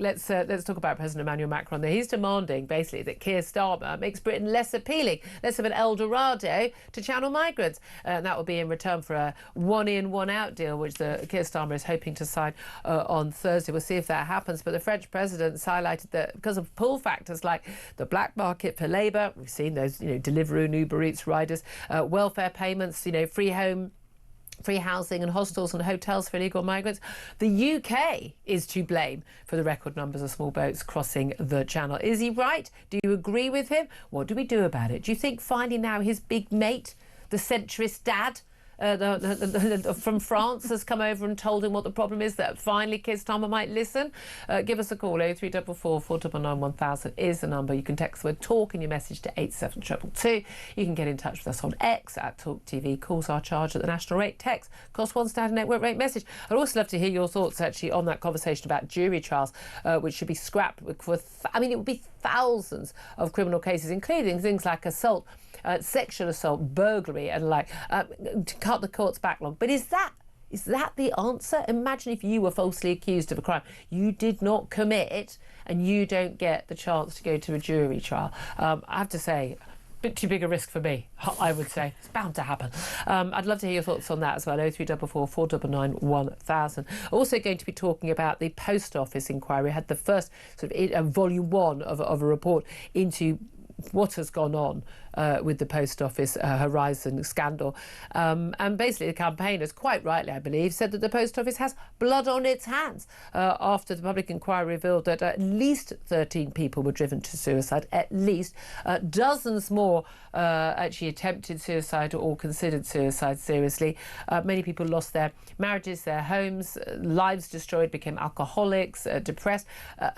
let's talk about President Emmanuel Macron. He's demanding basically that Keir Starmer makes Britain less appealing, less of an El Dorado to channel migrants. And that will be in return for a one-in, one-out deal, which Keir Starmer is hoping to sign on Thursday. We'll see if that happens. But the French president highlighted that because of pull factors like the black market for labour, we've seen those, Deliveroo and Uber Eats riders, welfare payments, free home, free housing and hostels and hotels for illegal migrants. The UK is to blame for the record numbers of small boats crossing the channel. Is he right? Do you agree with him? What do we do about it? Do you think finally now his big mate, the centrist dad, from France has come over and told him what the problem is, that finally Keir Starmer might listen? Give us a call. 0344 499 1000 is the number. You can text the word talk in your message to 87222. You can get in touch with us on X at TalkTV. Calls are charged at the national rate. Text cost one standard network rate message. I'd also love to hear your thoughts actually on that conversation about jury trials, which should be scrapped for it would be thousands of criminal cases, including things like assault, sexual assault, burglary, and to cut the court's backlog. But is that the answer? Imagine if you were falsely accused of a crime you did not commit and you don't get the chance to go to a jury trial. I have to say, a bit too big a risk for me, I would say. It's bound to happen. I'd love to hear your thoughts on that as well. 0344 499 1000. Also going to be talking about the Post Office inquiry. We had the first sort of volume one of a report into what has gone on with the Post Office Horizon scandal. And basically the campaigners, quite rightly I believe, said that the Post Office has blood on its hands after the public inquiry revealed that at least 13 people were driven to suicide, at least. Dozens more actually attempted suicide or considered suicide seriously. Many people lost their marriages, their homes, lives destroyed, became alcoholics, depressed,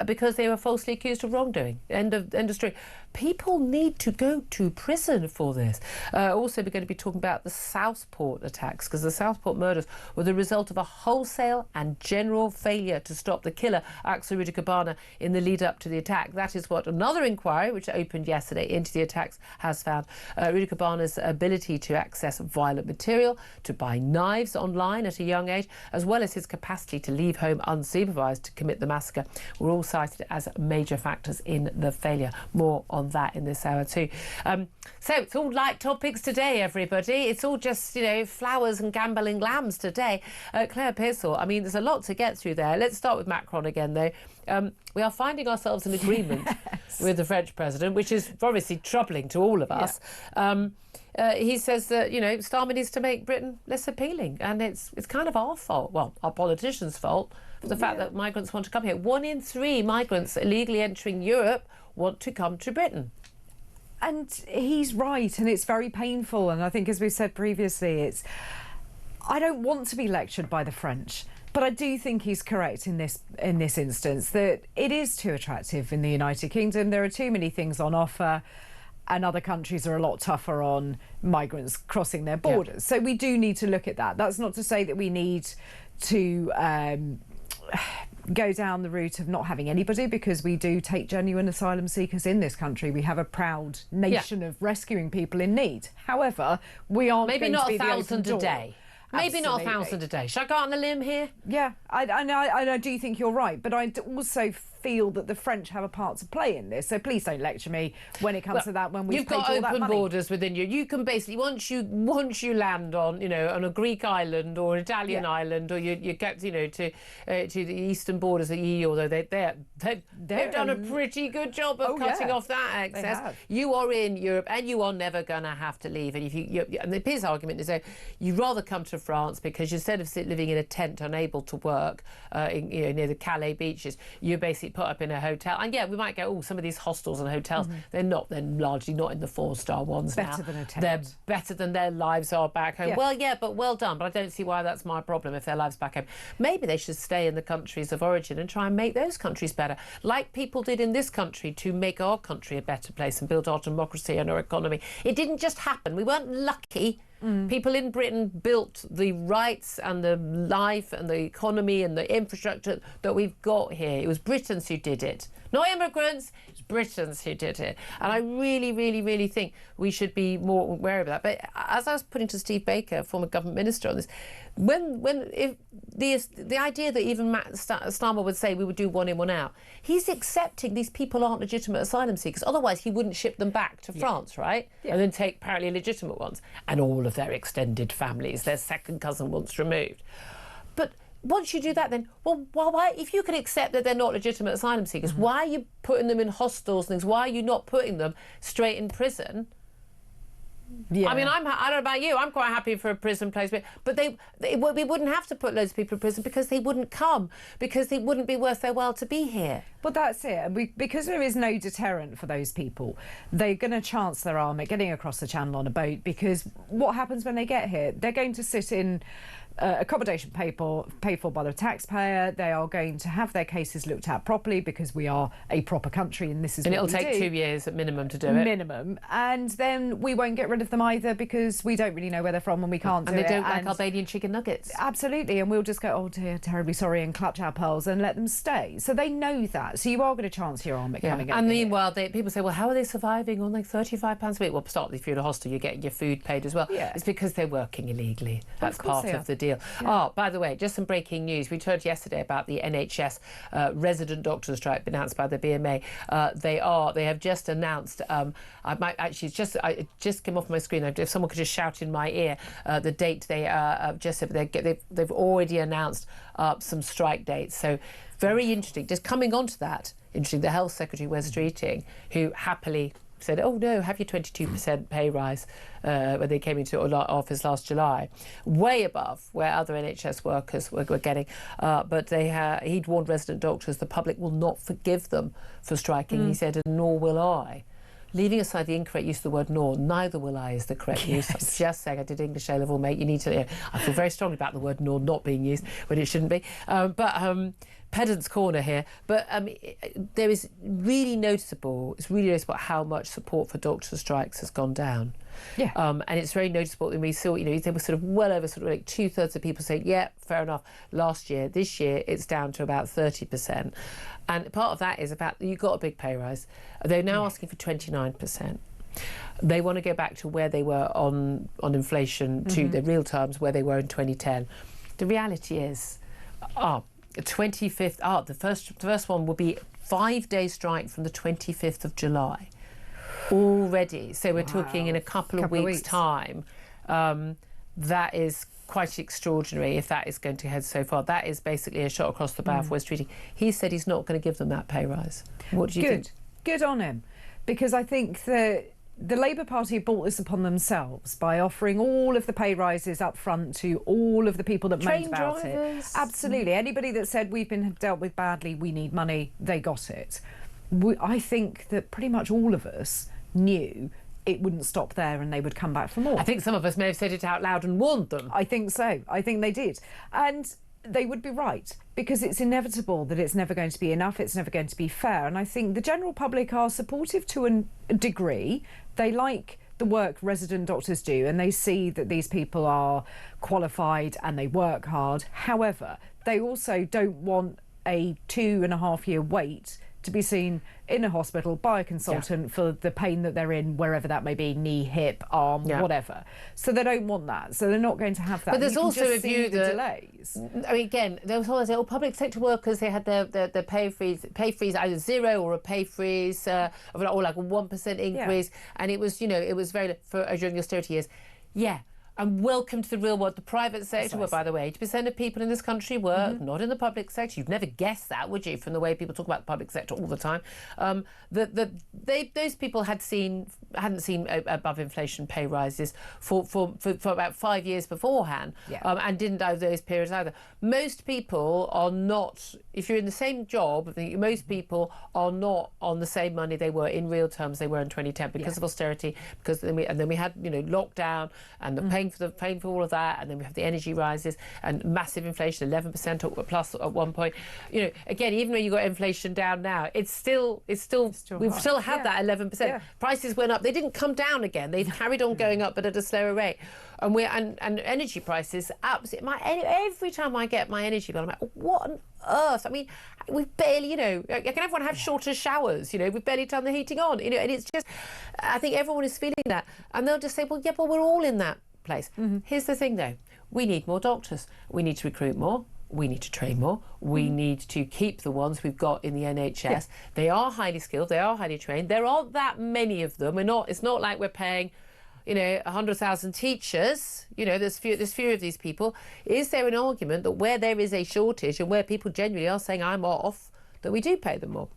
because they were falsely accused of wrongdoing. End of story. People need to go to prison for this. Also, we're going to be talking about the Southport attacks, because the Southport murders were the result of a wholesale and general failure to stop the killer, Axel Rudikabana, in the lead up to the attack. That is what another inquiry, which opened yesterday into the attacks, has found. Rudikabana's ability to access violent material, to buy knives online at a young age, as well as his capacity to leave home unsupervised to commit the massacre, were all cited as major factors in the failure. More on that in this hour too. So it's all light topics today, everybody. It's all just, flowers and gambolling lambs today. Claire Pearsall, there's a lot to get through there. Let's start with Macron again, though. We are finding ourselves in agreement with the French president, which is obviously troubling to all of us. Yeah. He says that, Starmer needs to make Britain less appealing, and it's kind of our fault, well, our politicians' fault, for the fact that migrants want to come here. 1 in 3 migrants illegally entering Europe want to come to Britain. And he's right, and it's very painful. And I think, as we said previously, I don't want to be lectured by the French, but I do think he's correct in this instance, that it is too attractive in the United Kingdom. There are too many things on offer, and other countries are a lot tougher on migrants crossing their borders. Yeah. So we do need to look at that. That's not to say that we need to go down the route of not having anybody, because we do take genuine asylum seekers in this country. We have a proud nation of rescuing people in need. However, we aren't maybe going not to be 1,000 a day. Maybe Absolutely. not 1,000 a day. Should I go out on a limb here? Yeah, I do think you're right, but I also feel that the French have a part to play in this. So please don't lecture me when it comes to that. When we've paid all that money. You've got open borders within you. You can basically once you land on on a Greek island or an Italian island, or you get to the eastern borders of the EU, although they've done a pretty good job of cutting off that access. You are in Europe, and you are never going to have to leave. And and his argument is that you'd rather come to France because instead of living in a tent, unable to work near the Calais beaches, you're basically put up in a hotel. And we might go, some of these hostels and hotels, they're largely not in the 4-star ones now. Better than a tent. They're better than their lives are back home. Yeah. But well done. But I don't see why that's my problem if their lives back home. Maybe they should stay in the countries of origin and try and make those countries better, like people did in this country to make our country a better place and build our democracy and our economy. It didn't just happen. We weren't lucky. People in Britain built the rights and the life and the economy and the infrastructure that we've got here. It was Britons who did it. Not immigrants, it was Britons who did it. And I really, really, really think we should be more aware of that. But as I was putting to Steve Baker, former government minister, on this, if the idea that even Starmer would say we would do one in, one out, he's accepting these people aren't legitimate asylum seekers. Otherwise, he wouldn't ship them back to France, right? And then take apparently legitimate ones and all of their extended families, their second cousin once removed. But once you do that, then, well, why, if you can accept that they're not legitimate asylum seekers, why are you putting them in hostels and things? Why are you not putting them straight in prison? Yeah. I mean, I don't know about you, I'm quite happy for a prison placement, but we wouldn't have to put loads of people in prison because they wouldn't come, because it wouldn't be worth their while to be here. Well, that's it. Because there is no deterrent for those people, they're going to chance their arm at getting across the channel on a boat, because what happens when they get here? They're going to sit in accommodation paid for by the taxpayer. They are going to have their cases looked at properly, because we are a proper country and this is what we do. And it'll take 2 years at minimum to do it. Minimum. And then we won't get rid of them either, because we don't really know where they're from and we can't do it. And they don't like Albanian chicken nuggets. Absolutely. And we'll just go, oh dear, terribly sorry, and clutch our pearls and let them stay. So they know that. So you are going to chance your arm at coming out. And meanwhile, people say, well, how are they surviving on like £35 a week? Well, start if you're in a hostel, you're getting your food paid as well. Yeah. It's because they're working illegally. That's part of the deal. Yeah. Oh, by the way, just some breaking news. We heard yesterday about the NHS resident doctor strike announced by the BMA. They have just announced. It just came off my screen. If someone could just shout in my ear the date they just said they've already announced some strike dates. So very interesting. Just coming on to that, interesting. The Health Secretary Wes Streeting, who happily said, oh no, have your 22% pay rise when they came into office last July, way above where other NHS workers were getting. But he'd warned resident doctors the public will not forgive them for striking. He said, and nor will I. Leaving aside the incorrect use of the word nor, neither will I is the correct use. I'm just saying, I did English A level, mate. You need to. I feel very strongly about the word nor not being used when it shouldn't be. Pedant's corner here, but there is really noticeable. It's really noticeable how much support for doctor strikes has gone down. Yeah. And it's very noticeable. And we saw, there were sort of well over sort of like 2/3 of people saying, yeah, fair enough. Last year, this year, it's down to about 30%. And part of that is about you got a big pay rise. They're now asking for 29%. They want to go back to where they were on inflation, to the real terms where they were in 2010. The reality is, the 25th. The first one will be 5-day strike from the 25th of July. Already. So we're talking in a couple of weeks' time. That is quite extraordinary if that is going to head so far. That is basically a shot across the bow for Wes Streeting. He said he's not going to give them that pay rise. What do you think? Good on him. Because I think that the Labour Party brought this upon themselves by offering all of the pay rises up front to all of the people that moaned about it. Absolutely. Anybody that said we've been dealt with badly, we need money, they got it. I think that pretty much all of us knew it wouldn't stop there and they would come back for more. I think some of us may have said it out loud and warned them. I think so. I think they did. And they would be right, because it's inevitable that it's never going to be enough, it's never going to be fair. And I think the general public are supportive to a degree. They like the work resident doctors do and they see that these people are qualified and they work hard. However, they also don't want a 2.5-year wait to be seen in a hospital by a consultant for the pain that they're in, wherever that may be, knee, hip, arm, whatever. So they don't want that. So they're not going to have that. But there's also a view that delays. I mean, again, there was always public sector workers. They had their pay freeze either zero or a pay freeze, or like a 1% increase, and it was it was very during the austerity years. Yeah. And welcome to the real world, the private sector, where, by the way, 80% of people in this country work, not in the public sector. You'd never guess that, would you, from the way people talk about the public sector all the time? Those people hadn't seen above inflation pay rises for about 5 years beforehand, and didn't over those periods either. Most people are not, if you're in the same job, most people are not on the same money they were in real terms they were in 2010 because of austerity, because then we had lockdown and the paying for all of that, and then we have the energy rises and massive inflation, 11% plus at one point. Again, even when you got inflation down now, we've still had that 11%. Yeah. Prices went up; they didn't come down again. They've carried on going up, but at a slower rate. And energy prices, absolutely. Every time I get my energy bill, I'm like, what on earth? I mean, we've barely, can everyone have shorter showers? We've barely turned the heating on. And it's just, I think everyone is feeling that, and they'll just say, well, we're all in that place. Here's the thing, though. we need more doctors. We need to recruit more. We need to train more. We need to keep the ones we've got in the NHS. Yeah. They are highly skilled. They are highly trained. There aren't that many of them. It's not like we're paying, 100,000 teachers. There's few of these people. Is there an argument that where there is a shortage and where people genuinely are saying I'm off, that we do pay them more?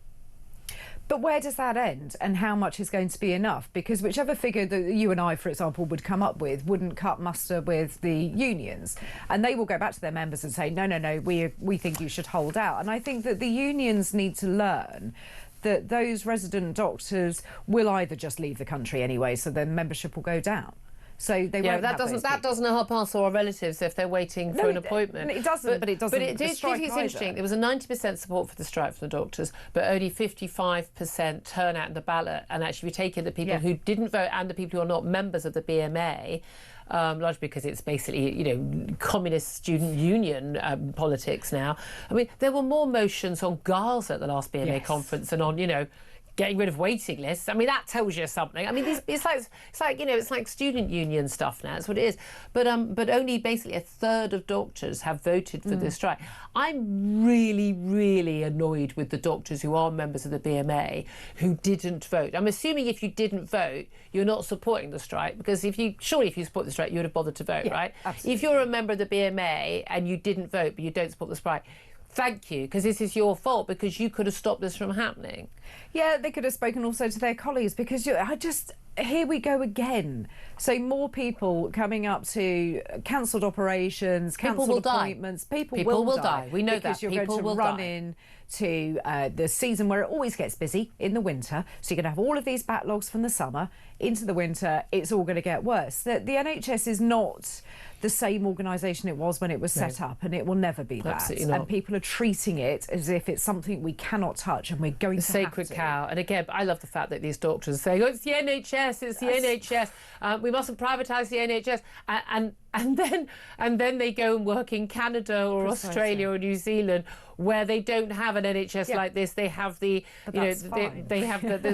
But where does that end, and how much is going to be enough? Because whichever figure that you and I, for example, would come up with wouldn't cut muster with the unions, and they will go back to their members and say, no, we think you should hold out. And I think that the unions need to learn that those resident doctors will either just leave the country anyway, so their membership will go down. So they won't that doesn't help us or our relatives if they're waiting for an appointment. It doesn't, but it doesn't. But it's interesting. There was a 90% support for the strike from the doctors, but only 55% turnout in the ballot. And actually, if you take in the people who didn't vote and the people who are not members of the BMA, largely because it's basically, communist student union politics now. I mean, there were more motions on Gaza at the last BMA conference than on, getting rid of waiting lists. I mean, that tells you something. I mean, it's like student union stuff now. That's what it is. But only basically a third of doctors have voted for this strike. I'm really, really annoyed with the doctors who are members of the BMA who didn't vote. I'm assuming if you didn't vote, you're not supporting the strike, because if you support the strike, you would have bothered to vote, right? Absolutely. If you're a member of the BMA and you didn't vote but you don't support the strike, thank you, because this is your fault, because you could have stopped this from happening. Yeah, they could have spoken also to their colleagues, because here we go again. So more people coming up to cancelled operations, cancelled appointments. People will die. We know because that. You're going to run into the season where it always gets busy in the winter. So you're going to have all of these backlogs from the summer into the winter. It's all going to get worse. The NHS is not the same organisation it was when it was set up, and it will never be that. Absolutely not. And people are treating it as if it's something we cannot touch, and we're going to sacred cow. And again, I love the fact that these doctors say, it's the NHS, it's the NHS. We mustn't privatise the NHS. And then they go and work in Canada or Australia or New Zealand, where they don't have an NHS like this. They have the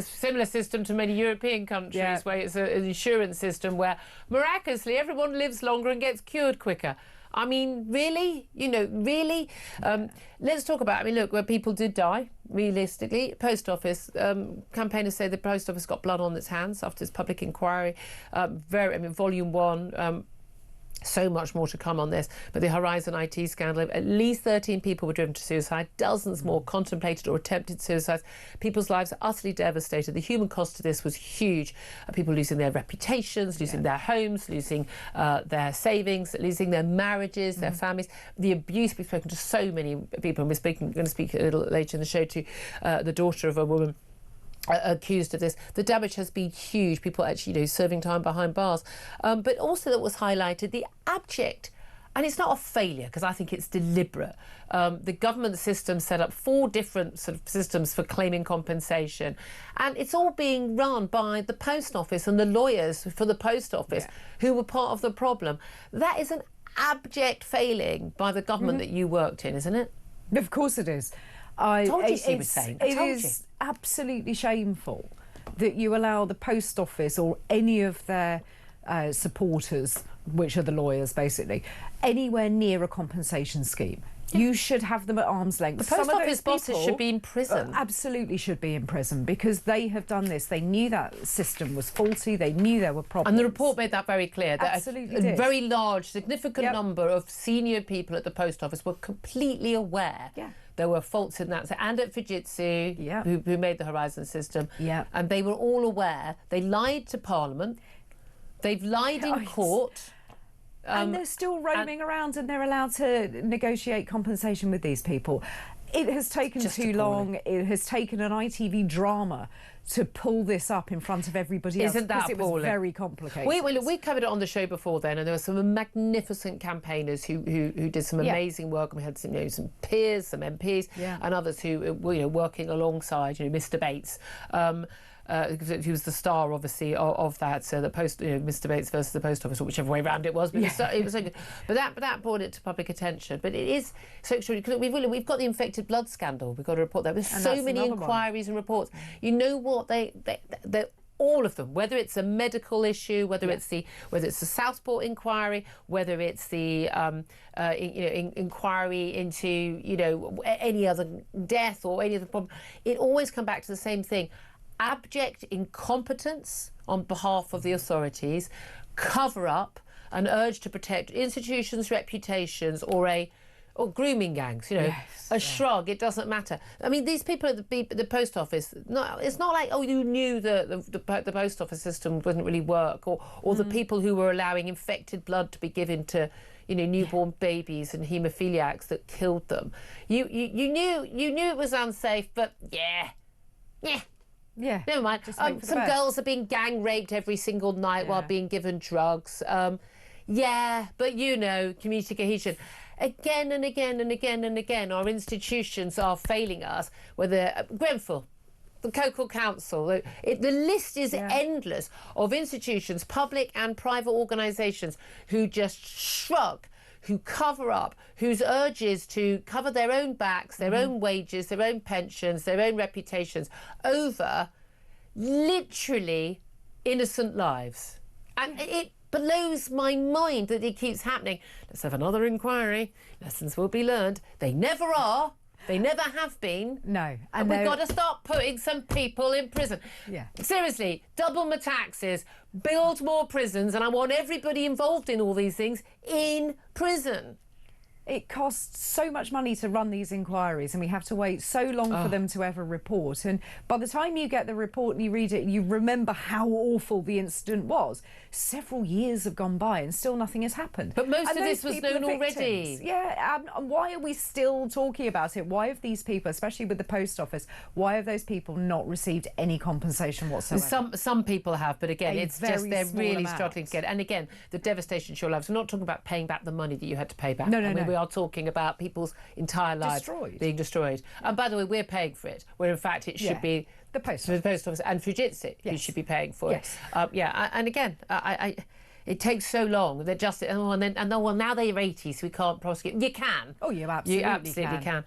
similar system to many European countries, where it's an insurance system where miraculously everyone lives longer and gets cured quicker. I mean, really? Really? Let's talk about, look, where people did die, realistically. Post office, campaigners say the post office got blood on its hands after its public inquiry. Volume 1, so much more to come on this. But the Horizon IT scandal, at least 13 people were driven to suicide, dozens more contemplated or attempted suicides. People's lives are utterly devastated. The human cost to this was huge. People losing their reputations, losing their homes, losing their savings, losing their marriages, their families. The abuse, we've spoken to so many people, and we're going to speak a little later in the show to the daughter of a woman accused of this. The damage has been huge. People actually, serving time behind bars. But also that was highlighted the abject, and it's not a failure because I think it's deliberate. The government system set up 4 different sort of systems for claiming compensation, and it's all being run by the post office and the lawyers for the post office who were part of the problem. That is an abject failing by the government that you worked in, isn't it? Of course it is. I told you she was saying. It is absolutely shameful that you allow the post office or any of their supporters, which are the lawyers basically, anywhere near a compensation scheme. You should have them at arm's length. The post office bosses should be in prison. Absolutely should be in prison, because they have done this. They knew that system was faulty. They knew there were problems. And the report made that very clear. That Absolutely a very large, significant number of senior people at the post office were completely aware there were faults in that. And at Fujitsu, who made the Horizon system. And they were all aware. They lied to Parliament. They've lied in court. And they're still roaming around, and they're allowed to negotiate compensation with these people. It has taken too long. It has taken an ITV drama to pull this up in front of everybody else. Isn't that appalling? It was very complicated. We covered it on the show before then, and there were some magnificent campaigners who did some amazing work, and we had some peers, some MPs, and others who were working alongside Mr. Bates. He was the star, obviously, of that. So the post, Mr. Bates versus the post office, or whichever way round it was. But it was so good. But that brought it to public attention. But it is so extraordinary, because we've got the infected blood scandal. We've got to report that. There's so many inquiries and reports. You know what? They're all of them, whether it's a medical issue, whether it's the Southport inquiry, whether it's the inquiry into any other death or any other problem, it always comes back to the same thing: abject incompetence on behalf of the authorities, cover up, an urge to protect institutions' reputations, or grooming gangs, a shrug, it doesn't matter. I mean, these people at the post office, it's not like, you knew the post office system wouldn't really work, or the people who were allowing infected blood to be given to newborn babies and haemophiliacs that killed them. You knew it was unsafe, but never mind. Some girls are being gang raped every single night while being given drugs. But community cohesion. Again and again and again and again, our institutions are failing us, whether Grenfell, the Cocal Council, the list is endless of institutions, public and private organisations, who just shrug, who cover up, whose urge is to cover their own backs, their own wages, their own pensions, their own reputations over literally innocent lives. And it blows my mind that it keeps happening. Let's have another inquiry. Lessons will be learned. They never are. They never have been. No. And we've got to start putting some people in prison. Yeah. Seriously, double my taxes, build more prisons, and I want everybody involved in all these things in prison. It costs so much money to run these inquiries, and we have to wait so long for them to ever report. And by the time you get the report and you read it, you remember how awful the incident was. Several years have gone by and still nothing has happened. But most of this was known already. Yeah, and why are we still talking about it? Why have these people, especially with the post office, why have those people not received any compensation whatsoever? Some people have, but again, it's just they're really amount. struggling to get it. And again, the devastation to your lives. We're not talking about paying back the money that you had to pay back. No. We are talking about people's entire lives being destroyed. And by the way, we're paying for it, where in fact it should be the post office and Fujitsu who should be paying for it. And again, it takes so long that just now they're 80, so we can't prosecute. You can. Oh, you absolutely can.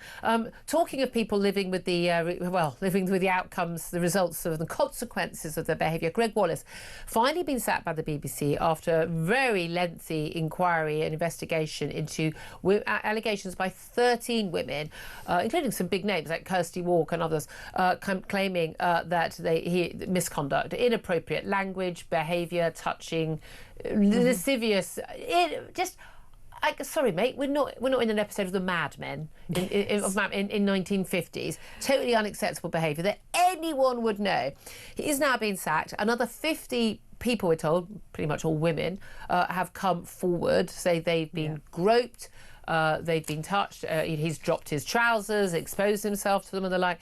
Talking of people living with the outcomes, the results of the consequences of their behaviour, Gregg Wallace finally been sacked by the BBC after a very lengthy inquiry and investigation into allegations by 13 women, including some big names like Kirsty Walk and others, claiming that he misconduct, inappropriate language, behaviour, touching, lascivious. Sorry, mate, we're not in an episode of The Mad Men in 1950s. Totally unacceptable behaviour that anyone would know. He is now being sacked. Another 50 people, we're told, pretty much all women, have come forward, say they've been groped. They've been touched. He's dropped his trousers, exposed himself to them and the like.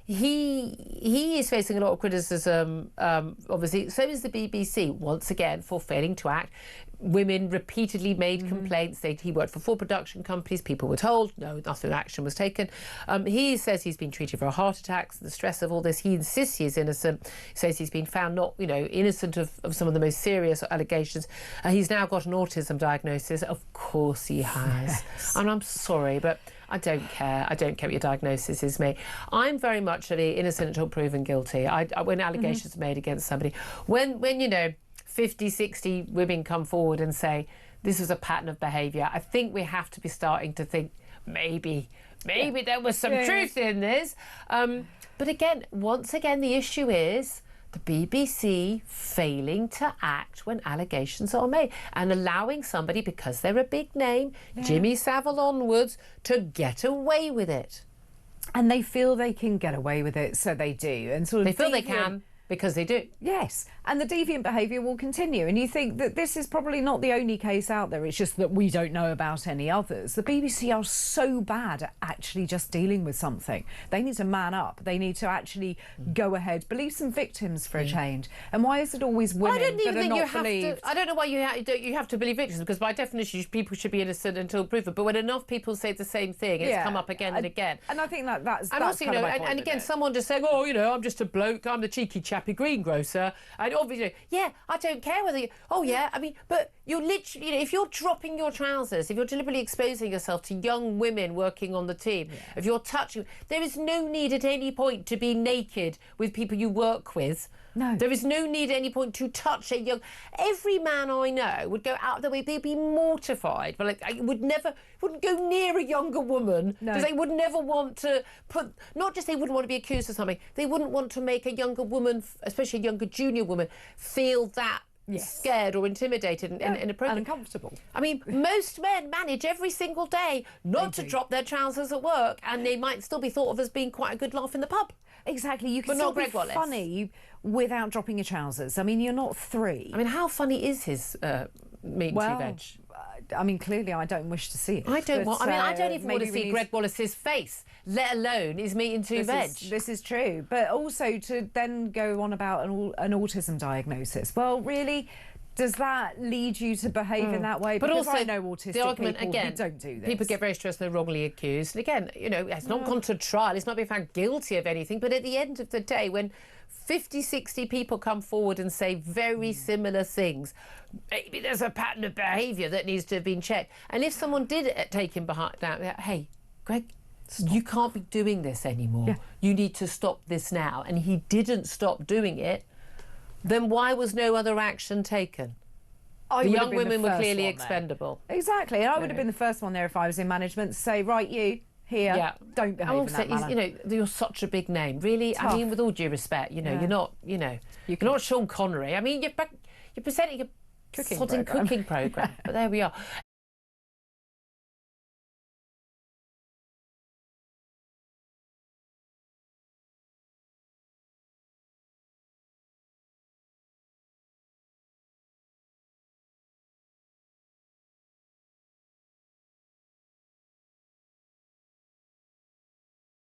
He is facing a lot of criticism, obviously. So is the BBC, once again, for failing to act. Women repeatedly made complaints. He worked for 4 production companies. People were told, no, nothing action was taken. He says he's been treated for a heart attack. The stress of all this, he insists he's innocent. He says he's been found not, innocent of some of the most serious allegations. He's now got an autism diagnosis. Of course he has. Yes. And I'm sorry, but I don't care. I don't care what your diagnosis is, mate. I'm very much innocent until proven guilty. When allegations are made against somebody, when 50, 60 women come forward and say this was a pattern of behaviour, I think we have to be starting to think maybe there was some truth in this. But again, once again, the issue is the BBC failing to act when allegations are made and allowing somebody, because they're a big name, Jimmy Savile onwards, to get away with it. And they feel they can get away with it, so they do. And they feel they can. Because they do. Yes, and the deviant behaviour will continue. And you think that this is probably not the only case out there, it's just that we don't know about any others. The BBC are so bad at actually just dealing with something. They need to man up. They need to actually go ahead, believe some victims for a change. And why is it always women that are not believed? I don't know why you have to believe victims, because by definition people should be innocent until proven. But when enough people say the same thing, it's come up again and again. And I think that's also, kind of my point and again, with it. someone just saying, I'm just a bloke, I'm the cheeky chappy greengrocer. And obviously, I don't care whether you... but You're literally, if you're dropping your trousers, if you're deliberately exposing yourself to young women working on the team, if you're touching, there is no need at any point to be naked with people you work with. No. There is no need at any point to touch a young... Every man I know would go out their way, they'd be mortified, but like, I wouldn't go near a younger woman, because they would never want to put... Not just they wouldn't want to be accused of something, they wouldn't want to make a younger woman, especially a younger junior woman, feel that scared or intimidated and inappropriate. Uncomfortable. I mean, most men manage every single day not to drop their trousers at work, and they might still be thought of as being quite a good laugh in the pub. Exactly. You can But still not be Gregg Wallace. funny without dropping your trousers. I mean, you're not 3. I mean, how funny is his meat and two veg? I mean, clearly, I don't wish to see it. I don't but, I don't even want to see Gregg Wallace's face, let alone his meat and two veg. This is true. But also to then go on about an autism diagnosis. Well, really, does that lead you to behave in that way? But because also, I know autistic the argument, people again, who don't do this. People get very stressed when they're wrongly accused. And again, you know, it's not gone to trial, it's not been found guilty of anything. But at the end of the day, when 50, 60 people come forward and say very similar things, maybe there's a pattern of behaviour that needs to have been checked. And if someone did take him behind that, hey, Greg, you can't be doing this anymore. Yeah. You need to stop this now. And he didn't stop doing it. Then why was no other action taken? The young women were clearly expendable. Exactly. And I would have been the first one there if I was in management to say, right, you, here, don't behave in that manner. You know, you're such a big name. Really, Tough. I mean, with all due respect, you know, you're not, you know, you're not Sean Connery. I mean, you're presenting a Cooking sodding programme. cooking programme. But there we are.